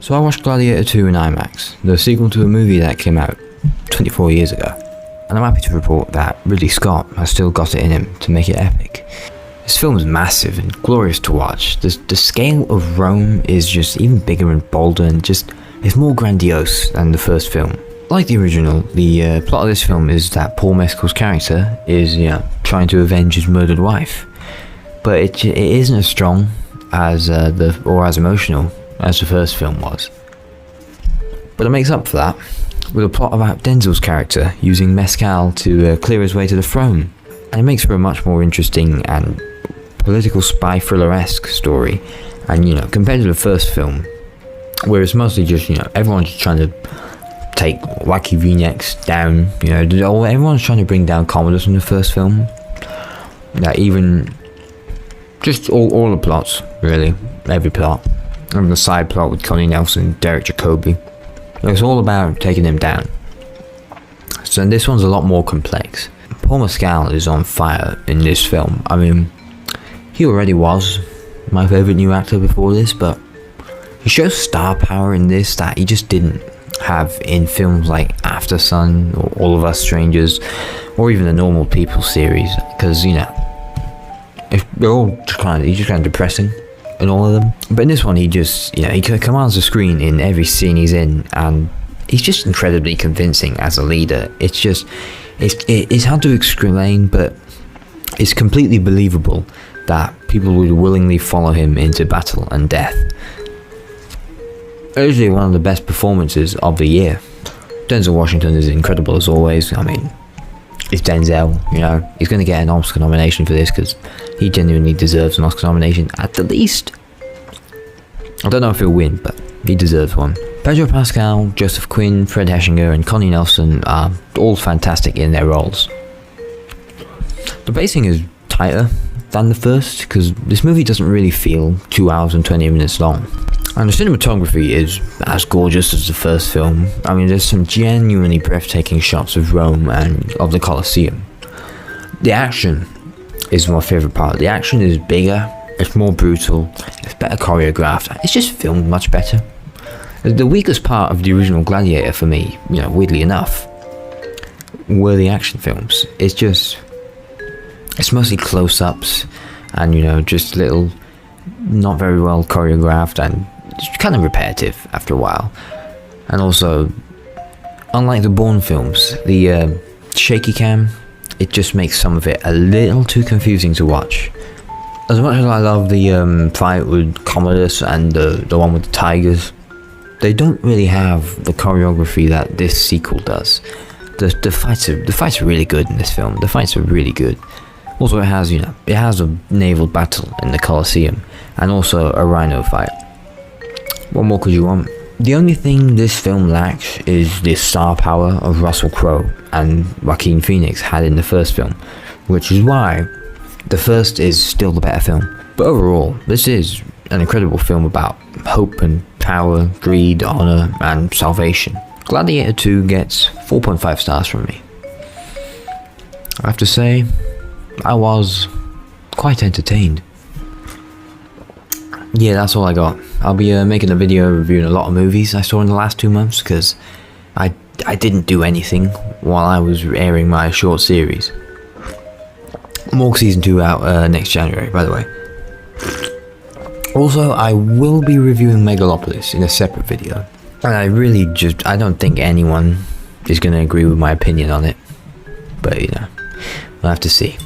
So I watched Gladiator 2 in IMAX, the sequel to a movie that came out 24 years ago, and I'm happy to report that Ridley Scott has still got it in him to make it epic. This film is massive and glorious to watch. The scale of Rome is just even bigger and bolder and just, it's more grandiose than the first film. Like the original, the plot of this film is that Paul Mescal's character is, trying to avenge his murdered wife, but it isn't as strong as or as emotional as the first film was. But it makes up for that with a plot about Denzel's character using mezcal to clear his way to the throne, and it makes for a much more interesting and political spy thriller-esque story. And compared to the first film, where it's mostly just everyone's just trying to take wacky V-necks down, everyone's trying to bring down Commodus in the first film. Even just all the plots, really, every plot. And the side plot with Connie Nelson and Derek Jacobi. It's all about taking them down. So this one's a lot more complex. Paul Mescal is on fire in this film. I mean, he already was my favourite new actor before this, but he shows star power in this that he just didn't have in films like After Sun or All of Us Strangers, or even the Normal People series, because they're all just kind of depressing in all of them. But in this one, he just he commands the screen in every scene he's in, and he's just incredibly convincing as a leader. It's hard to explain, but it's completely believable that people would willingly follow him into battle and death. Usually one of the best performances of the year. Denzel Washington is incredible as always. I mean, it's Denzel, he's going to get an Oscar nomination for this because he genuinely deserves an Oscar nomination at the least. I don't know if he'll win, but he deserves one. Pedro Pascal, Joseph Quinn, Fred Heschinger and Connie Nelson are all fantastic in their roles. The pacing is tighter than the first because this movie doesn't really feel 2 hours and 20 minutes long. And the cinematography is as gorgeous as the first film. I mean, there's some genuinely breathtaking shots of Rome and of the Colosseum. The action is my favourite part. The action is bigger, it's more brutal, it's better choreographed, it's just filmed much better. The weakest part of the original Gladiator for me, weirdly enough, were the action films. It's mostly close-ups and, just little, not very well choreographed, and it's kind of repetitive after a while. And also, unlike the Bourne films, the shaky cam, it just makes some of it a little too confusing to watch. As much as I love the fight with Commodus and the one with the tigers, they don't really have the choreography that this sequel does. The fights are really good in this film. The fights are really good. Also, it has a naval battle in the Colosseum, and also a rhino fight. What more could you want? The only thing this film lacks is the star power of Russell Crowe and Joaquin Phoenix had in the first film, which is why the first is still the better film. But overall, this is an incredible film about hope and power, greed, honour and salvation. Gladiator 2 gets 4.5 stars from me. I have to say, I was quite entertained. Yeah, that's all I got. I'll be making a video reviewing a lot of movies I saw in the last 2 months, because I didn't do anything while I was airing my short series. More season 2 out next January, by the way. Also, I will be reviewing Megalopolis in a separate video. And I don't think anyone is going to agree with my opinion on it. But, we'll have to see.